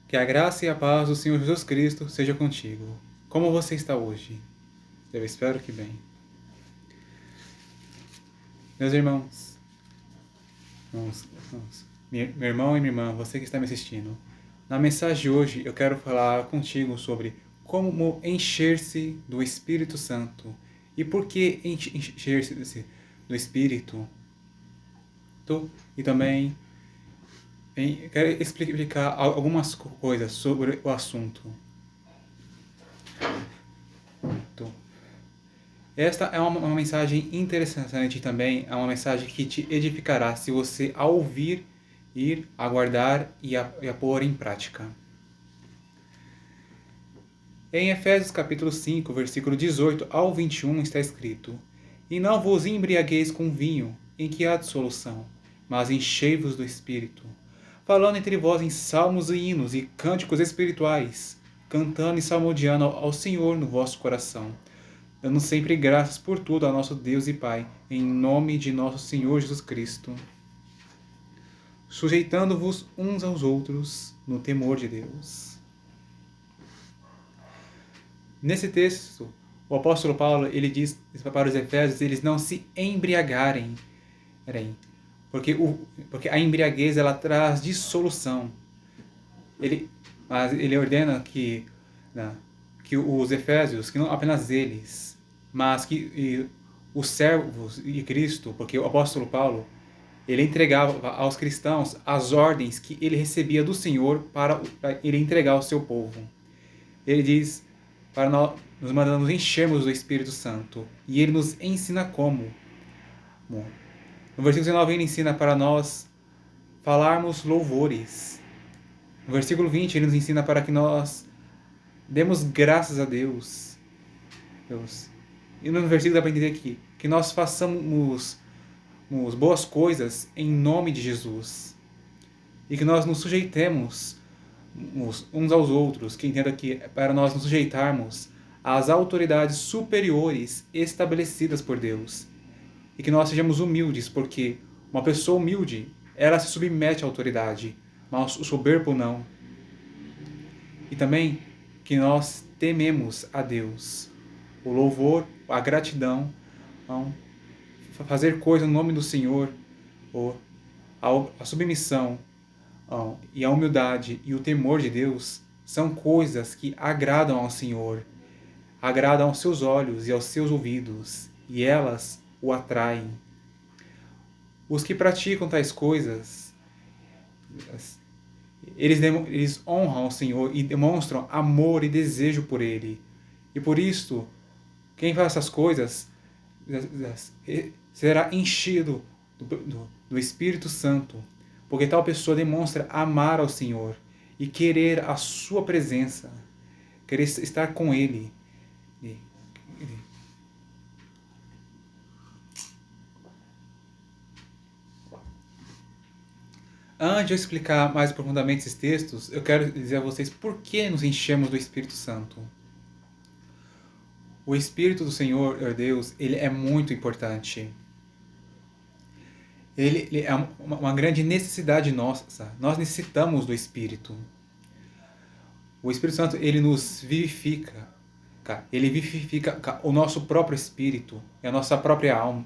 Que a graça e a paz do Senhor Jesus Cristo seja contigo. Como você está hoje? Eu espero que bem. Meus irmãos, meu irmão e minha irmã, você que está me assistindo, na mensagem de hoje eu quero falar contigo sobre como encher-se do Espírito Santo e por que encher-se do Espírito. E também quero explicar algumas coisas sobre o assunto. Esta é uma mensagem interessante também, é uma mensagem que te edificará se você, ao ouvir, ir aguardar e a pôr em prática. Em Efésios capítulo 5, versículo 18 ao 21 está escrito: E não vos embriagueis com vinho, em que há dissolução, mas enchei-vos do Espírito, falando entre vós em salmos e hinos e cânticos espirituais, cantando e salmodiando ao Senhor no vosso coração, dando sempre graças por tudo ao nosso Deus e Pai, em nome de nosso Senhor Jesus Cristo, sujeitando-vos uns aos outros no temor de Deus. Nesse texto, o apóstolo Paulo ele diz para os Efésios eles não se embriagarem, porque a embriaguez ela traz dissolução. Mas ele ordena que os Efésios, que não apenas eles, mas que os servos de Cristo, porque o apóstolo Paulo, ele entregava aos cristãos as ordens que ele recebia do Senhor para ele entregar ao seu povo. Ele diz para nós, nos mandando nos enchermos do Espírito Santo. E ele nos ensina como. Bom, no versículo 19 ele ensina para nós falarmos louvores. No versículo 20 ele nos ensina para que nós demos graças a Deus. E no versículo dá para entender aqui que nós façamos boas coisas em nome de Jesus. E que nós nos sujeitemos uns aos outros, que entenda que é para nós nos sujeitarmos às autoridades superiores estabelecidas por Deus. E que nós sejamos humildes, porque uma pessoa humilde, ela se submete à autoridade, mas o soberbo não. E também que nós tememos a Deus. O louvor, a gratidão, fazer coisa no nome do Senhor, a submissão e a humildade e o temor de Deus são coisas que agradam ao Senhor, agradam aos seus olhos e aos seus ouvidos, e elas o atraem. Os que praticam tais coisas, eles honram ao Senhor e demonstram amor e desejo por Ele. E por isto, quem faz essas coisas será enchido do Espírito Santo, porque tal pessoa demonstra amar ao Senhor e querer a sua presença, querer estar com Ele. Antes de eu explicar mais profundamente esses textos, eu quero dizer a vocês por que nos enchemos do Espírito Santo. O Espírito do Senhor, Deus, ele é muito importante. Ele é uma grande necessidade nossa. Nós necessitamos do Espírito. O Espírito Santo, ele nos vivifica. Ele vivifica o nosso próprio espírito e a nossa própria alma.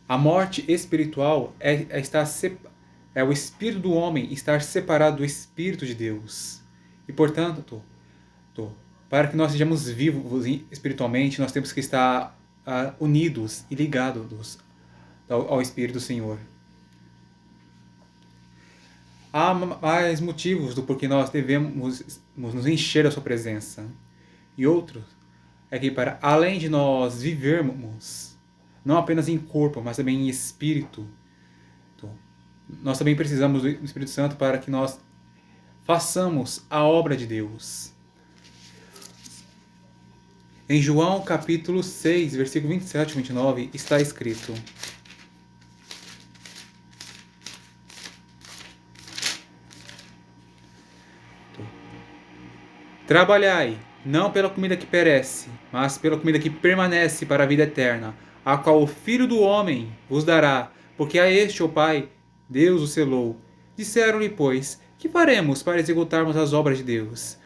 A morte espiritual é o espírito do homem estar separado do Espírito de Deus. E, portanto, para que nós sejamos vivos espiritualmente, nós temos que estar unidos e ligados ao Espírito do Senhor. Há mais motivos do porquê nós devemos nos encher da sua presença. E outro é que, para além de nós vivermos, não apenas em corpo, mas também em espírito, nós também precisamos do Espírito Santo para que nós façamos a obra de Deus. Em João capítulo 6, versículo 27 e 29, está escrito: Trabalhai, não pela comida que perece, mas pela comida que permanece para a vida eterna, a qual o Filho do Homem vos dará, porque a este o Pai, Deus o selou. Disseram-lhe, pois, que faremos para executarmos as obras de Deus?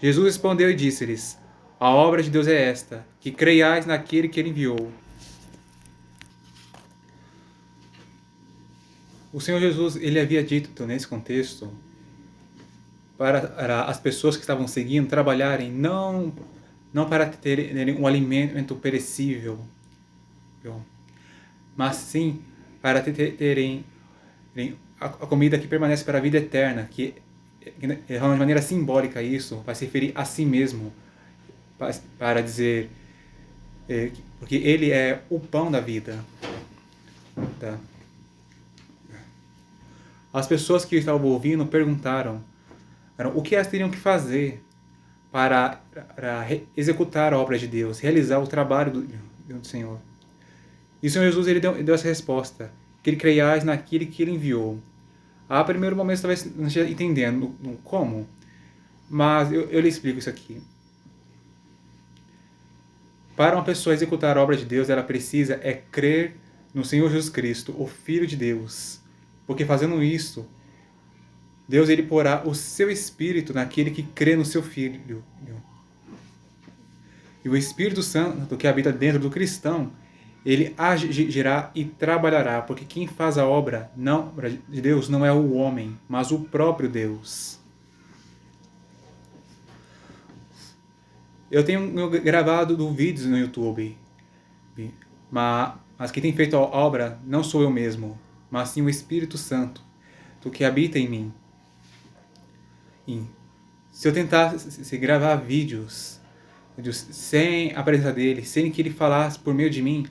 Jesus respondeu e disse-lhes, a obra de Deus é esta, que creiais naquele que ele enviou. O Senhor Jesus, ele havia dito nesse contexto para as pessoas que estavam seguindo trabalharem não para terem um alimento perecível, mas sim para terem a comida que permanece para a vida eterna, que de maneira simbólica isso vai se referir a si mesmo, para dizer porque ele é o pão da vida. Tá? As pessoas que estavam ouvindo perguntaram o que elas teriam que fazer para executar a obra de Deus, realizar o trabalho do Senhor. E o Senhor Jesus ele deu essa resposta, que ele creiais naquele que ele enviou. A primeiro momento talvez não esteja entendendo como, mas eu lhe explico isso aqui. Para uma pessoa executar a obra de Deus, ela precisa crer no Senhor Jesus Cristo, o Filho de Deus. Porque fazendo isso, Deus ele porá o seu Espírito naquele que crê no seu Filho. E o Espírito Santo que habita dentro do cristão, ele agirá e trabalhará, porque quem faz a obra de Deus não é o homem, mas o próprio Deus. Eu tenho gravado vídeos no YouTube, mas quem tem feito a obra não sou eu mesmo, mas sim o Espírito Santo, que habita em mim. E se eu tentasse gravar vídeos sem a presença dele, sem que ele falasse por meio de mim,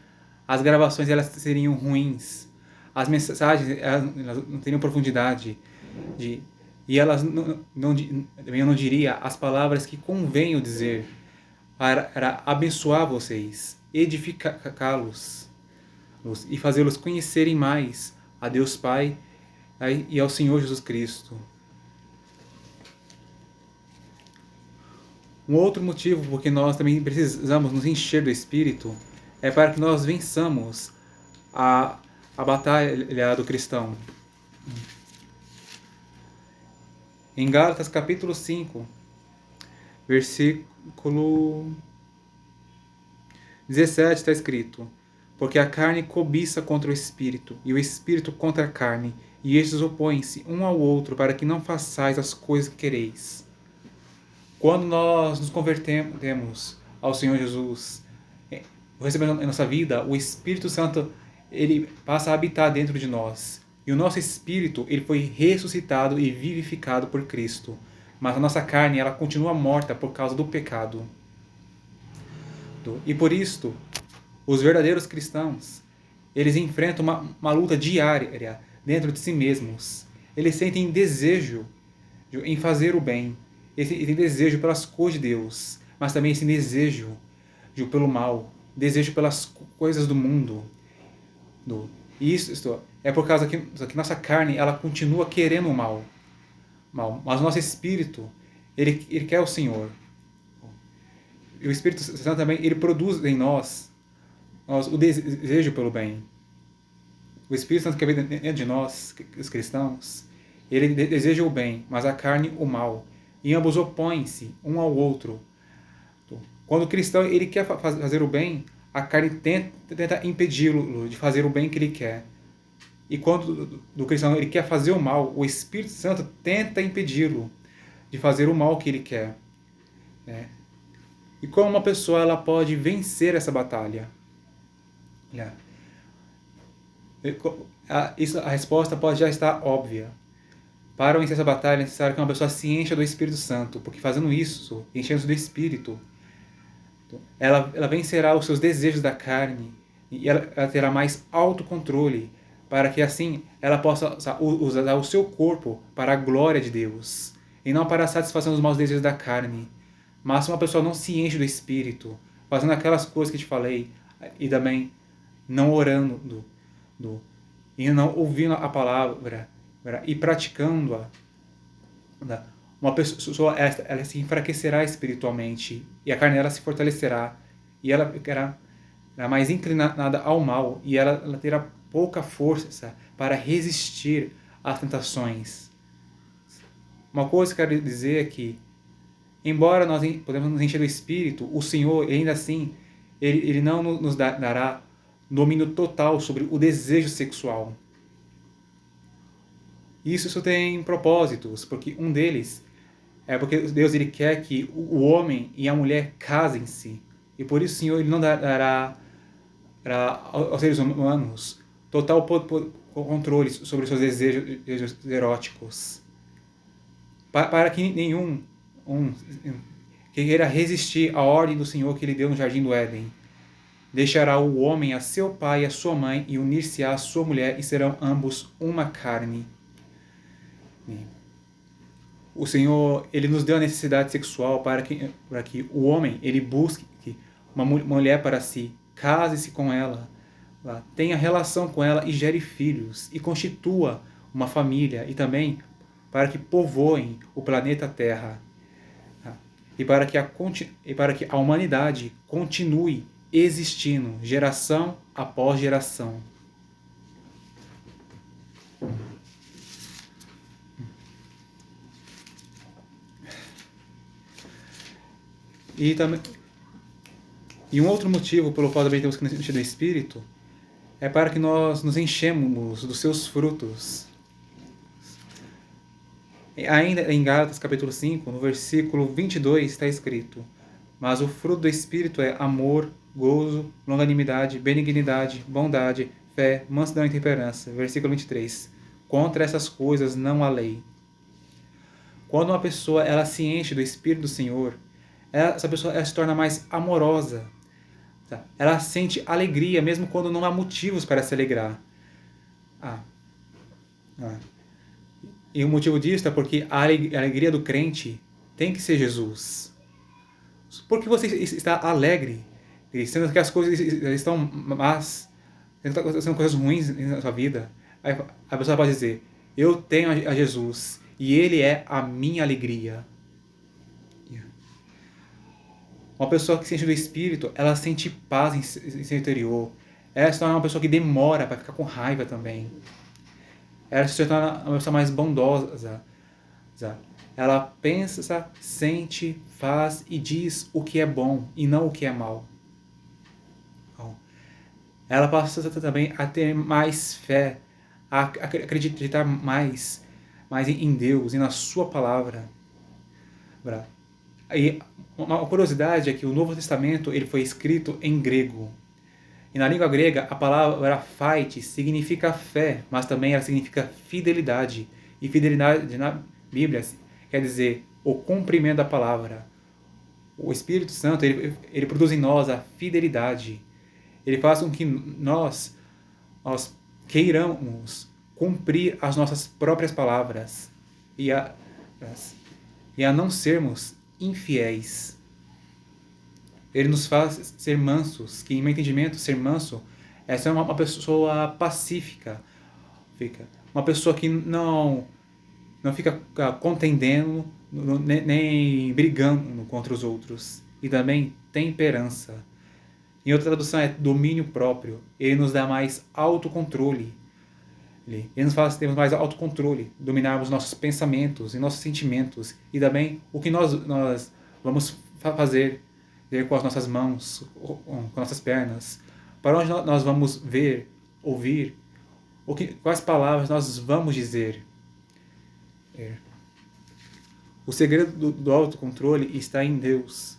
as gravações elas seriam ruins, as mensagens elas não teriam profundidade, e elas eu não diria as palavras que convenho dizer para abençoar vocês, edificá-los e fazê-los conhecerem mais a Deus Pai e ao Senhor Jesus Cristo. Um outro motivo porque nós também precisamos nos encher do Espírito é para que nós vençamos a batalha do cristão. Em Gálatas capítulo 5, versículo 17 está escrito: porque a carne cobiça contra o Espírito, e o Espírito contra a carne, e estes opõem-se um ao outro para que não façais as coisas que quereis. Quando nós nos convertemos ao Senhor Jesus, recebemos em nossa vida, o Espírito Santo ele passa a habitar dentro de nós. E o nosso espírito ele foi ressuscitado e vivificado por Cristo. Mas a nossa carne ela continua morta por causa do pecado. E por isto, os verdadeiros cristãos, eles enfrentam uma luta diária dentro de si mesmos. Eles sentem desejo em fazer o bem. Eles têm desejo pelas coisas de Deus, mas também esse desejo pelo mal, desejo pelas coisas do mundo. Isso é por causa que nossa carne ela continua querendo o mal. Mas o nosso espírito ele quer o Senhor. E o Espírito Santo também ele produz em nós o desejo pelo bem. O Espírito Santo que habita dentro de nós, os cristãos, ele deseja o bem, mas a carne o mal. E ambos opõem-se um ao outro. Quando o cristão ele quer fazer o bem, a carne tenta impedi-lo de fazer o bem que ele quer. E quando o cristão ele quer fazer o mal, o Espírito Santo tenta impedi-lo de fazer o mal que ele quer. E como uma pessoa ela pode vencer essa batalha? A resposta pode já estar óbvia. Para vencer essa batalha é necessário que uma pessoa se encha do Espírito Santo, porque fazendo isso, enchendo-se do Espírito, ela vencerá os seus desejos da carne e ela terá mais autocontrole, para que assim ela possa usar o seu corpo para a glória de Deus, e não para a satisfação dos maus desejos da carne. Mas se uma pessoa não se enche do Espírito, fazendo aquelas coisas que te falei, e também não orando, e não ouvindo a palavra, e praticando-a, uma pessoa ela se enfraquecerá espiritualmente, e a carne ela se fortalecerá, e ela ficará mais inclinada ao mal, e ela terá pouca força para resistir às tentações. Uma coisa que eu quero dizer é que, embora nós podemos nos encher do Espírito, o Senhor, ainda assim, Ele não nos dará domínio total sobre o desejo sexual. Isso tem propósitos, porque um deles é porque Deus ele quer que o homem e a mulher casem-se. E por isso o Senhor ele não dará aos seres humanos total controle sobre os seus desejos eróticos. Para que nenhum que queira resistir à ordem do Senhor que ele deu no Jardim do Éden. Deixará o homem a seu pai e a sua mãe e unir-se-á à sua mulher e serão ambos uma carne. O Senhor, ele nos deu a necessidade sexual para que o homem, ele busque uma mulher para si, case-se com ela, tenha relação com ela e gere filhos, e constitua uma família, e também para que povoem o planeta Terra, e para que a humanidade continue existindo, geração após geração. E um outro motivo pelo qual também temos que nos encher do Espírito é para que nós nos enchemos dos seus frutos. Ainda em Gálatas capítulo 5, no versículo 22, está escrito: mas o fruto do Espírito é amor, gozo, longanimidade, benignidade, bondade, fé, mansidão e temperança. Versículo 23. Contra essas coisas não há lei. Quando uma pessoa ela se enche do Espírito do Senhor, essa pessoa ela se torna mais amorosa. Ela sente alegria mesmo quando não há motivos para se alegrar. E o motivo disso é porque a alegria do crente tem que ser Jesus. Por que você está alegre, sendo que as coisas estão más, sendo coisas ruins na sua vida? Aí a pessoa pode dizer: eu tenho a Jesus e Ele é a minha alegria. Uma pessoa que se enche do Espírito, ela sente paz em seu interior. Ela se torna uma pessoa que demora para ficar com raiva também. Ela se torna uma pessoa mais bondosa. Ela pensa, sente, faz e diz o que é bom e não o que é mal. Ela passa também a ter mais fé, a acreditar mais em Deus e na sua palavra. E uma curiosidade é que o Novo Testamento ele foi escrito em grego. E na língua grega, a palavra fight significa fé, mas também ela significa fidelidade. E fidelidade na Bíblia quer dizer o cumprimento da palavra. O Espírito Santo ele produz em nós a fidelidade. Ele faz com que nós queiramos cumprir as nossas próprias palavras e a não sermos infiéis. Ele nos faz ser mansos, que em meu entendimento ser manso é ser uma pessoa pacífica, uma pessoa que não fica contendendo nem brigando contra os outros, e também temperança. Em outra tradução é domínio próprio. Ele nos dá mais autocontrole. Ele nos faz termos mais autocontrole, dominarmos nossos pensamentos e nossos sentimentos, e também o que nós vamos fazer com as nossas mãos, com nossas pernas, para onde nós vamos ver, ouvir, quais palavras nós vamos dizer. O segredo do autocontrole está em Deus.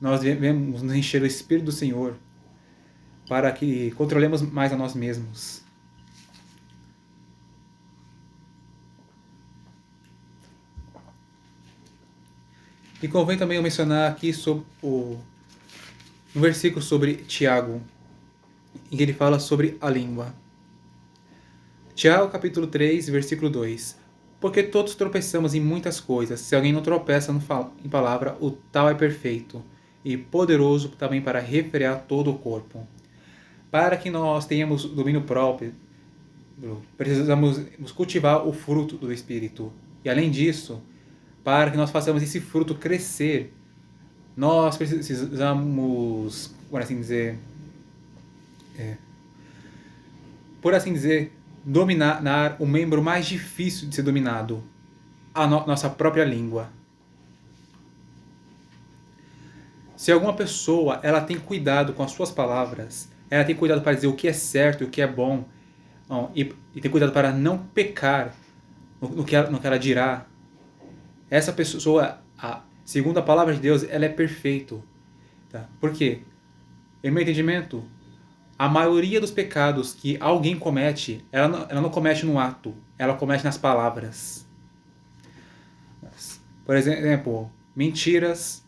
Nós devemos nos encher do Espírito do Senhor para que controlemos mais a nós mesmos. E convém também eu mencionar aqui sobre um versículo sobre Tiago, em que ele fala sobre a língua. Tiago capítulo 3, versículo 2. Porque todos tropeçamos em muitas coisas. Se alguém não tropeça em palavra, o tal é perfeito e poderoso também para refrear todo o corpo. Para que nós tenhamos domínio próprio, precisamos cultivar o fruto do Espírito. E além disso, para que nós façamos esse fruto crescer, nós precisamos, por assim dizer, dominar o membro mais difícil de ser dominado, a nossa própria língua. Se alguma pessoa ela tem cuidado com as suas palavras, ela tem cuidado para dizer o que é certo e o que é bom, e tem cuidado para não pecar no que ela dirá, essa pessoa, segundo a palavra de Deus, ela é perfeita. Tá? Por quê? Em meu entendimento, a maioria dos pecados que alguém comete, ela não comete no ato, ela comete nas palavras. Por exemplo, mentiras,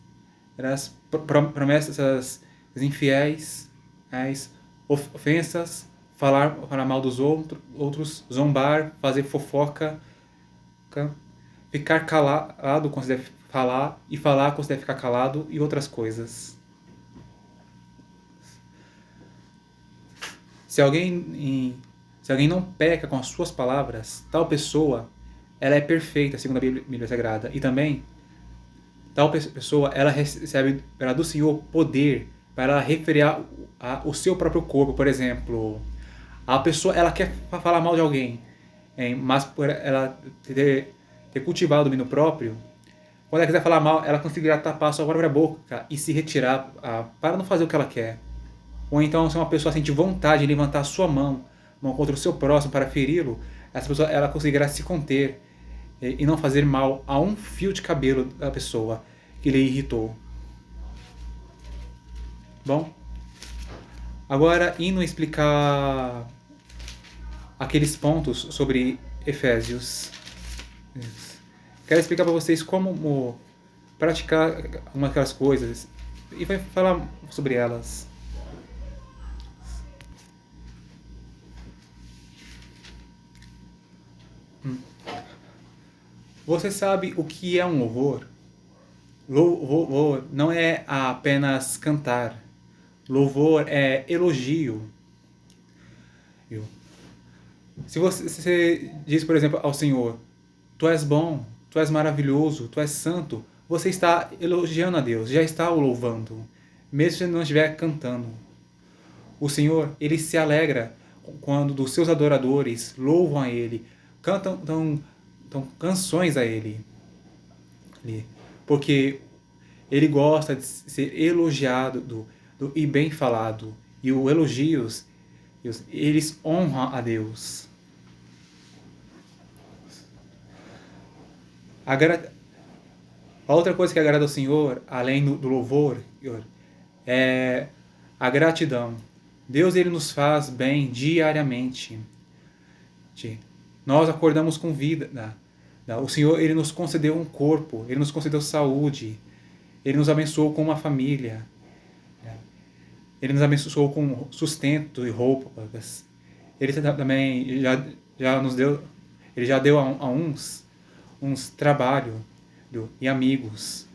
promessas infiéis, ofensas, falar mal dos outros, zombar, fazer fofoca, ficar calado quando se deve falar e falar quando se deve ficar calado e outras coisas. Se alguém não peca com as suas palavras, tal pessoa ela é perfeita, segundo a Bíblia Sagrada. E também, tal pessoa ela recebe do Senhor poder para ela refrear o seu próprio corpo. Por exemplo, a pessoa ela quer falar mal de alguém, mas por ela ter cultivado o domínio próprio, quando ela quiser falar mal, ela conseguirá tapar a sua própria boca e se retirar para não fazer o que ela quer. Ou então, se uma pessoa sente vontade de levantar a sua mão contra o seu próximo para feri-lo, essa pessoa ela conseguirá se conter e não fazer mal a um fio de cabelo da pessoa que lhe irritou. Bom, agora indo explicar aqueles pontos sobre Efésios. Quero explicar para vocês como praticar uma daquelas coisas e vai falar sobre elas. Você sabe o que é um louvor? Louvor não é apenas cantar. Louvor é elogio. Se você diz, por exemplo, ao Senhor, Tu és bom, Tu és maravilhoso, Tu és santo, você está elogiando a Deus, já está o louvando, mesmo se você não estiver cantando. O Senhor, Ele se alegra quando dos seus adoradores louvam a Ele, cantam canções a Ele. Porque Ele gosta de ser elogiado e bem falado. E os elogios, eles honram a Deus. A outra coisa que agrada ao Senhor, além do louvor, é a gratidão. Deus ele nos faz bem diariamente. Nós acordamos com vida. O Senhor ele nos concedeu um corpo, Ele nos concedeu saúde, Ele nos abençoou com uma família, Ele nos abençoou com sustento e roupas. Ele também já nos deu, Ele já deu a uns trabalho e amigos.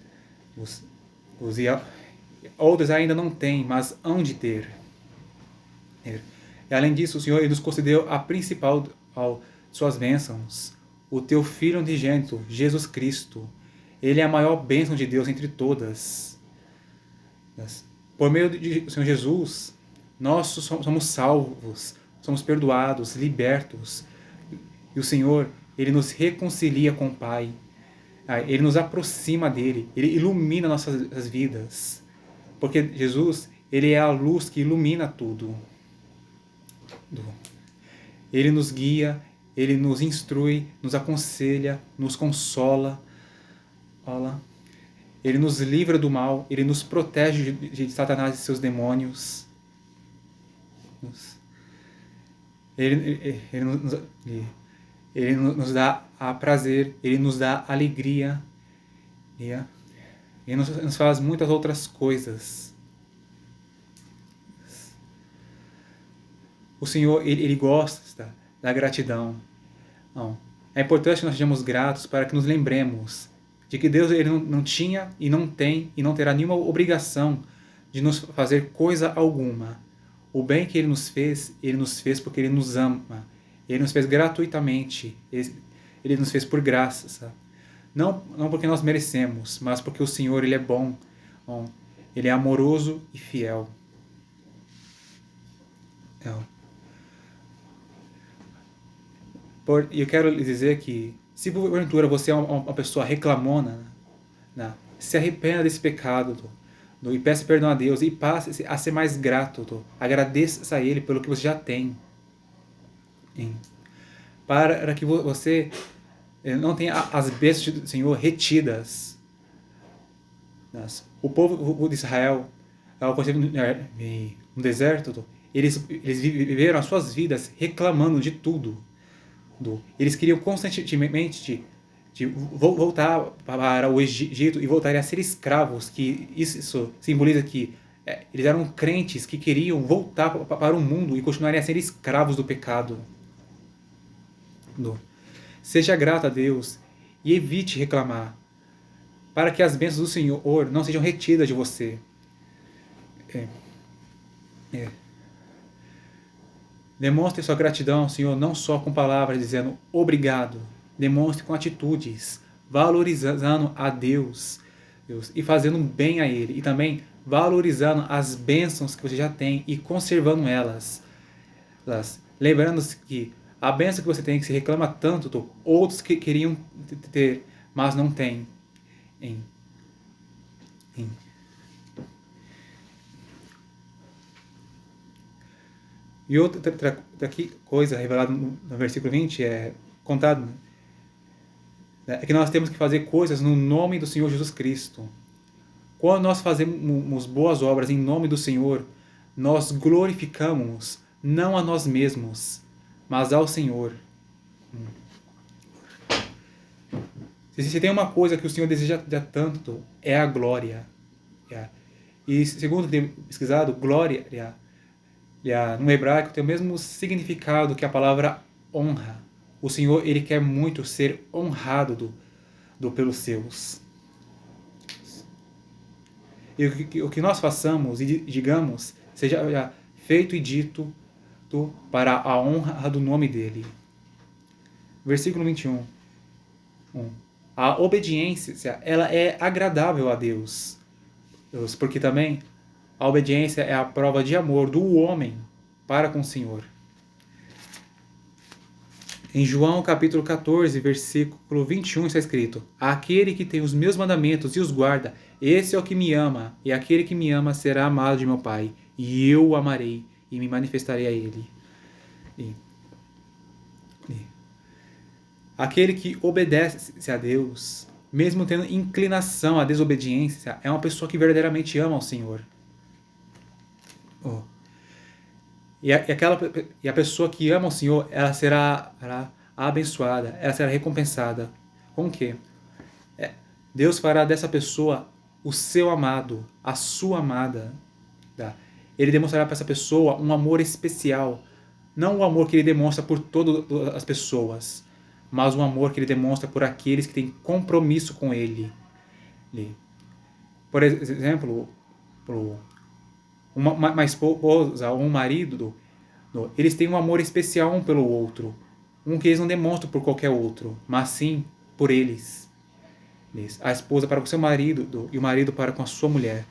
Outros ainda não têm, mas hão de ter. E além disso, o Senhor ele nos concedeu a principal suas bênçãos, o teu Filho unigênito, Jesus Cristo. Ele é a maior bênção de Deus entre todas. Por meio do Senhor Jesus, nós somos salvos, somos perdoados, libertos. E o Senhor, Ele nos reconcilia com o Pai. Ele nos aproxima dele, Ele ilumina nossas vidas. Porque Jesus, Ele é a luz que ilumina tudo. Ele nos guia, Ele nos instrui, nos aconselha, nos consola. Ele nos livra do mal, Ele nos protege de Satanás e seus demônios. Ele nos dá prazer, Ele nos dá alegria. Ele nos faz muitas outras coisas. O Senhor, Ele gosta da gratidão. É importante que nós sejamos gratos para que nos lembremos de que Deus ele não tinha e não tem e não terá nenhuma obrigação de nos fazer coisa alguma. O bem que Ele nos fez porque Ele nos ama. Ele nos fez gratuitamente. Ele nos fez por graça. Sabe? Não porque nós merecemos, mas porque o Senhor Ele é bom. Ele é amoroso e fiel. eu quero lhe dizer que, se porventura você é uma pessoa reclamona, né, se arrependa desse pecado, e peça perdão a Deus e passe a ser mais grato. Agradeça a Ele pelo que você já tem. Para que você não tenha as bênçãos do Senhor retidas. O povo de Israel, no deserto, eles viveram as suas vidas reclamando de tudo. Eles queriam constantemente voltar para o Egito e voltarem a ser escravos, que isso simboliza que eles eram crentes que queriam voltar para o mundo e continuarem a ser escravos do pecado. Seja grato a Deus e evite reclamar, para que as bênçãos do Senhor não sejam retidas de você. Demonstre sua gratidão, Senhor, não só com palavras dizendo obrigado. Demonstre com atitudes, valorizando a Deus e fazendo bem a Ele. E também valorizando as bênçãos que você já tem e conservando elas. Lembrando-se que a bênção que você tem, que se reclama tanto, outros que queriam ter, mas não têm. E outra coisa revelada no versículo 20 é contado, é que nós temos que fazer coisas no nome do Senhor Jesus Cristo. Quando nós fazemos boas obras em nome do Senhor, nós glorificamos não a nós mesmos, mas ao Senhor. Se tem uma coisa que o Senhor deseja tanto, é a glória. E segundo o que tenho pesquisado, glória no hebraico tem o mesmo significado que a palavra honra. O Senhor, Ele quer muito ser honrado pelos seus. E o que nós façamos e digamos seja feito e dito para a honra do nome dEle. Versículo 21. A obediência, ela é agradável a Deus, porque também a obediência é a prova de amor do homem para com o Senhor. Em João capítulo 14, versículo 21 está escrito: aquele que tem os meus mandamentos e os guarda, esse é o que me ama, e aquele que me ama será amado de meu Pai, e eu o amarei e me manifestarei a ele. Aquele que obedece a Deus, mesmo tendo inclinação à desobediência, é uma pessoa que verdadeiramente ama ao Senhor. E a pessoa que ama o Senhor, ela será abençoada, ela será recompensada. Com o quê? Deus fará dessa pessoa o seu amado, a sua amada. Ele demonstrará para essa pessoa um amor especial. Não o amor que ele demonstra por todas as pessoas, mas um amor que ele demonstra por aqueles que têm compromisso com ele. Por exemplo, uma esposa ou um marido, eles têm um amor especial um pelo outro, que eles não demonstram por qualquer outro, mas sim por eles. A esposa para com seu marido e o marido para com a sua mulher.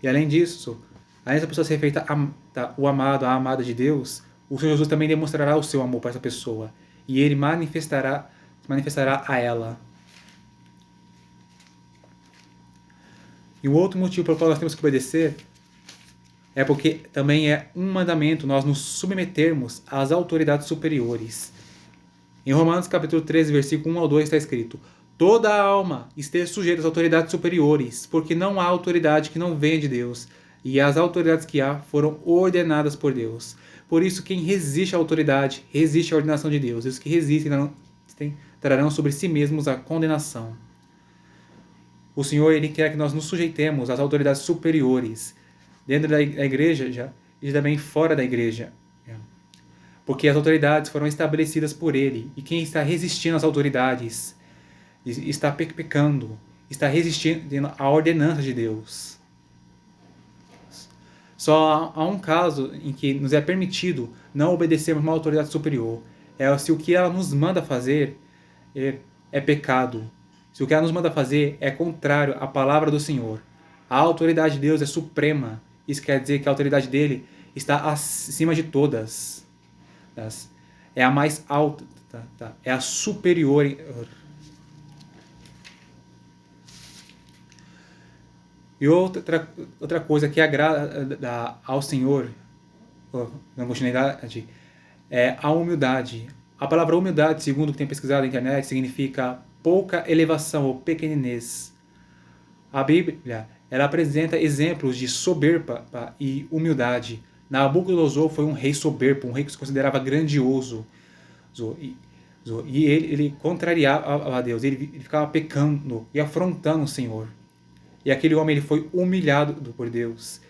E além disso, além dessa pessoa ser feita o amado, a amada de Deus, o Senhor Jesus também demonstrará o seu amor para essa pessoa, e ele manifestará a ela. E o outro motivo pelo qual nós temos que obedecer é porque também é um mandamento nós nos submetermos às autoridades superiores. Em Romanos capítulo 13, versículo 1 ao 2 está escrito: toda a alma esteja sujeita às autoridades superiores, porque não há autoridade que não venha de Deus, e as autoridades que há foram ordenadas por Deus. Por isso, quem resiste à autoridade, resiste à ordenação de Deus. E os que resistem trarão sobre si mesmos a condenação. O Senhor, Ele quer que nós nos sujeitemos às autoridades superiores, dentro da igreja e também fora da igreja. Porque as autoridades foram estabelecidas por Ele, e quem está resistindo às autoridades está pecando, está resistindo à ordenança de Deus. Só há um caso em que nos é permitido não obedecermos uma autoridade superior. É se o que ela nos manda fazer é pecado. Se o que ela nos manda fazer é contrário à palavra do Senhor. A autoridade de Deus é suprema. Isso quer dizer que a autoridade dele está acima de todas. É a mais alta, é a superior. E outra coisa que agrada ao Senhor, na continuidade, é a humildade. A palavra humildade, segundo o que tem pesquisado na internet, significa pouca elevação ou pequenez. A Bíblia, ela apresenta exemplos de soberba e humildade. Nabucodonosor foi um rei soberbo, um rei que se considerava grandioso. E ele contrariava a Deus, ele ficava pecando e afrontando o Senhor. E aquele homem ele foi humilhado por Deus.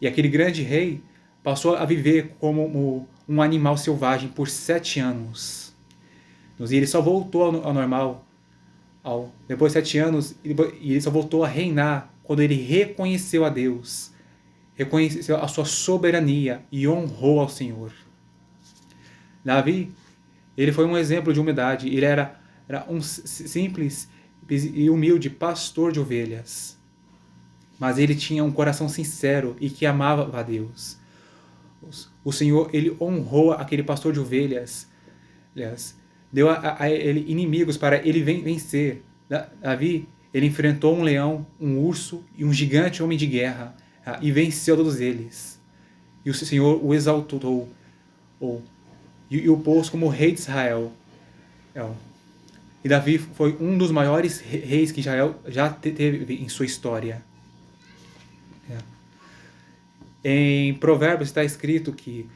E aquele grande rei passou a viver como um animal selvagem por 7 anos. E ele só voltou ao normal depois de 7 anos, e ele só voltou a reinar quando ele reconheceu a Deus, reconheceu a sua soberania e honrou ao Senhor. Davi, ele foi um exemplo de humildade. Ele era um simples e humilde pastor de ovelhas. Mas ele tinha um coração sincero e que amava a Deus. O Senhor, ele honrou aquele pastor de ovelhas. Deu a ele inimigos para ele vencer. Davi, ele enfrentou um leão, um urso e um gigante homem de guerra e venceu todos eles. E o Senhor o exaltou e o pôs como rei de Israel. E Davi foi um dos maiores reis que Israel já teve em sua história. Em Provérbios está escrito que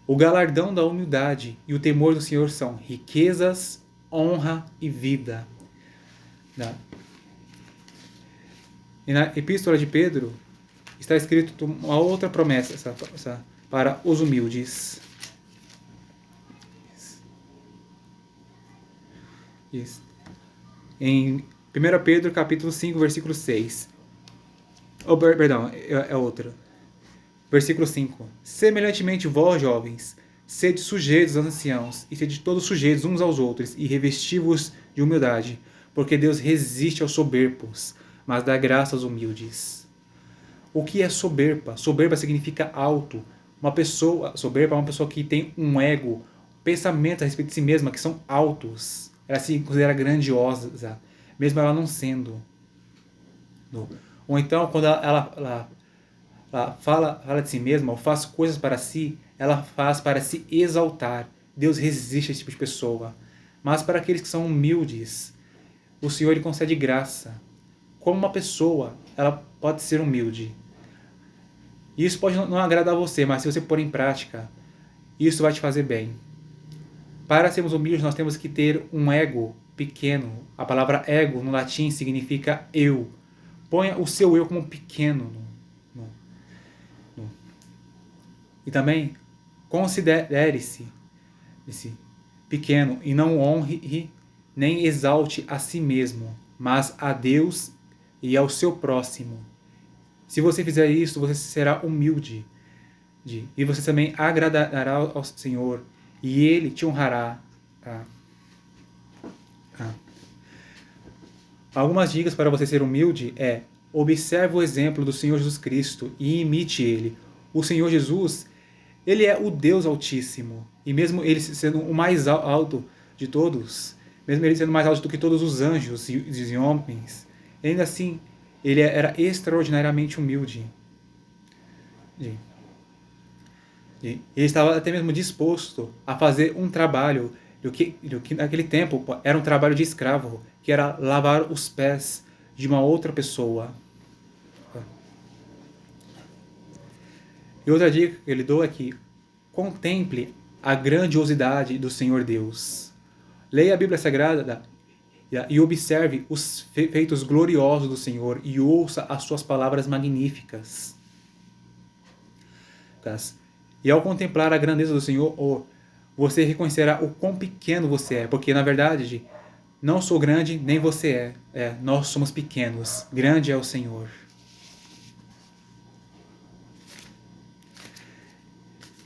o galardão da humildade e o temor do Senhor são riquezas, honra e vida. E na Epístola de Pedro está escrito uma outra promessa para os humildes. Isso. Em 1 Pedro capítulo 5, versículo 6. Perdão, é outra. Versículo 5. Semelhantemente vós, jovens, sede sujeitos aos anciãos, e sede todos sujeitos uns aos outros, e revesti-vos de humildade, porque Deus resiste aos soberbos, mas dá graça aos humildes. O que é soberba? Soberba significa alto. Uma pessoa soberba é uma pessoa que tem um ego, pensamentos a respeito de si mesma que são altos. Ela se considera grandiosa, mesmo ela não sendo. Ou então, quando ela fala de si mesma, ou faz coisas para si, ela faz para se exaltar. Deus resiste a esse tipo de pessoa. Mas para aqueles que são humildes, o Senhor ele concede graça. Como uma pessoa, ela pode ser humilde. Isso pode não agradar a você, mas se você pôr em prática, isso vai te fazer bem. Para sermos humildes, nós temos que ter um ego pequeno. A palavra ego, no latim, significa eu. Ponha o seu eu como pequeno. E também, considere-se pequeno e não honre nem exalte a si mesmo, mas a Deus e ao seu próximo. Se você fizer isso, você será humilde. E você também agradará ao Senhor. E Ele te honrará. Algumas dicas para você ser humilde é: observe o exemplo do Senhor Jesus Cristo e imite Ele. O Senhor Jesus, Ele é o Deus Altíssimo. E mesmo Ele sendo o mais alto de todos, mesmo Ele sendo mais alto do que todos os anjos e homens, ainda assim, Ele era extraordinariamente humilde. Ele estava até mesmo disposto a fazer um trabalho do que naquele tempo era um trabalho de escravo, que era lavar os pés de uma outra pessoa. E outra dica que ele dou é que contemple a grandiosidade do Senhor Deus. Leia a Bíblia Sagrada e observe os feitos gloriosos do Senhor e ouça as suas palavras magníficas. E ao contemplar a grandeza do Senhor, você reconhecerá o quão pequeno você é, porque na verdade não sou grande, nem você é. Nós somos pequenos. Grande é o Senhor.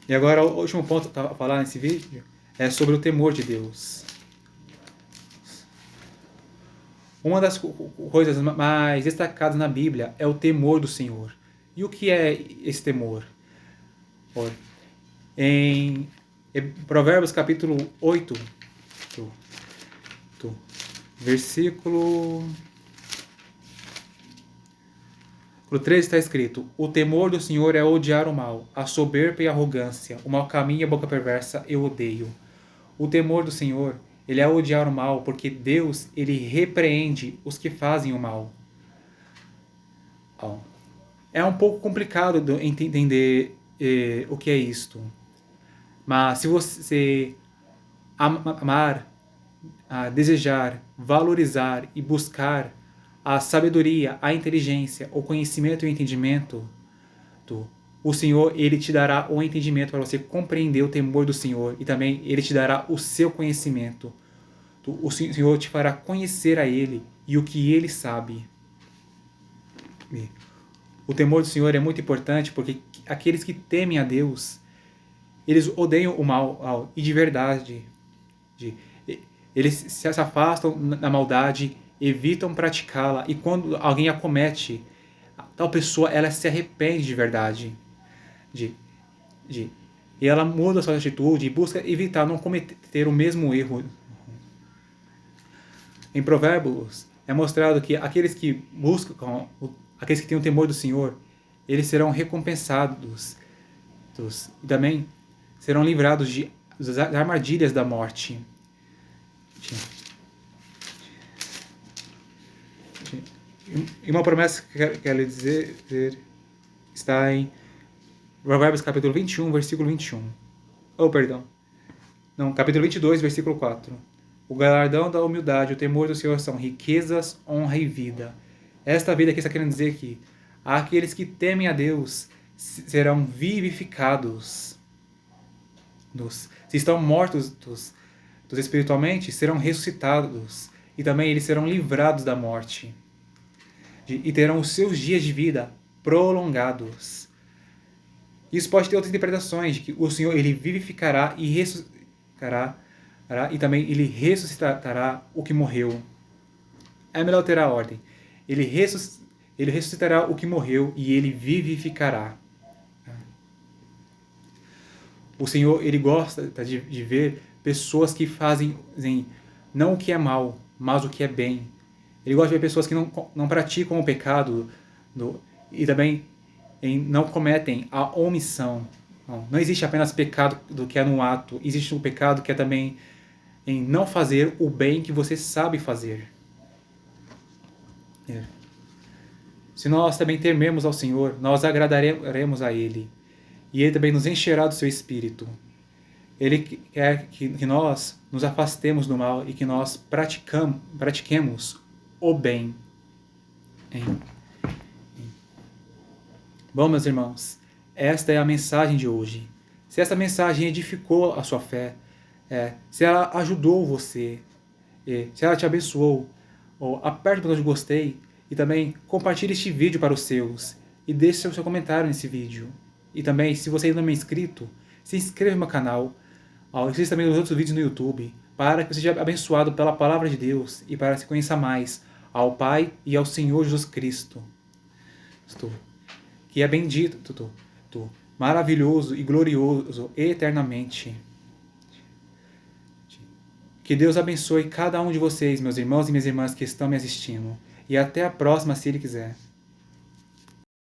E agora o último ponto que eu vou falar nesse vídeo é sobre o temor de Deus. Uma das coisas mais destacadas na Bíblia é o temor do Senhor. E o que é esse temor? Ora, em Provérbios capítulo 8, tu, versículo 13 está escrito: o temor do Senhor é odiar o mal, a soberba e a arrogância, o mau caminho e a boca perversa eu odeio. O temor do Senhor, ele é odiar o mal, porque Deus, ele repreende os que fazem o mal. É um pouco complicado de entender o que é isto. Mas se você amar, desejar, valorizar e buscar a sabedoria, a inteligência, o conhecimento e o entendimento, o Senhor, ele te dará o entendimento para você compreender o temor do Senhor, e também ele te dará o seu conhecimento. O Senhor te fará conhecer a ele e o que ele sabe. O temor do Senhor é muito importante porque aqueles que temem a Deus, eles odeiam o mal e de verdade. Eles se afastam da maldade, evitam praticá-la, e quando alguém a comete, tal pessoa ela se arrepende de verdade. E ela muda a sua atitude e busca evitar não cometer o mesmo erro. Em Provérbios é mostrado que aqueles que buscam, aqueles que têm o temor do Senhor, eles serão recompensados e também serão livrados das armadilhas da morte. E uma promessa que eu quero dizer está em Provérbios capítulo 21, versículo 21. Capítulo 22, versículo 4. O galardão da humildade e o temor do Senhor são riquezas, honra e vida. Esta vida aqui está querendo dizer que aqueles que temem a Deus serão vivificados. Se estão mortos espiritualmente, serão ressuscitados. E também eles serão livrados da morte. E terão os seus dias de vida prolongados. Isso pode ter outras interpretações, de que o Senhor ele vivificará e ressuscitará, e também ele ressuscitará o que morreu. É melhor ter a ordem. Ele ressuscitará o que morreu e ele vivificará. O Senhor ele gosta de ver pessoas que fazem não o que é mal, mas o que é bem. Ele gosta de ver pessoas que não praticam o pecado e também não cometem a omissão. Não existe apenas pecado do que é no ato, existe um pecado que é também em não fazer o bem que você sabe fazer. Se nós também tememos ao Senhor, nós agradaremos a Ele. E Ele também nos encherá do seu Espírito. Ele quer que nós nos afastemos do mal e que nós pratiquemos o bem. Bom, meus irmãos, esta é a mensagem de hoje. Se essa mensagem edificou a sua fé, se ela ajudou você, se ela te abençoou, aperte o botão de gostei e também compartilhe este vídeo para os seus e deixe o seu comentário nesse vídeo. E também, se você ainda não é inscrito, se inscreva no meu canal, assista também os outros vídeos no YouTube, para que você seja abençoado pela Palavra de Deus e para que se conheça mais ao Pai e ao Senhor Jesus Cristo. Que é bendito, maravilhoso e glorioso eternamente. Que Deus abençoe cada um de vocês, meus irmãos e minhas irmãs que estão me assistindo. E até a próxima, se Ele quiser.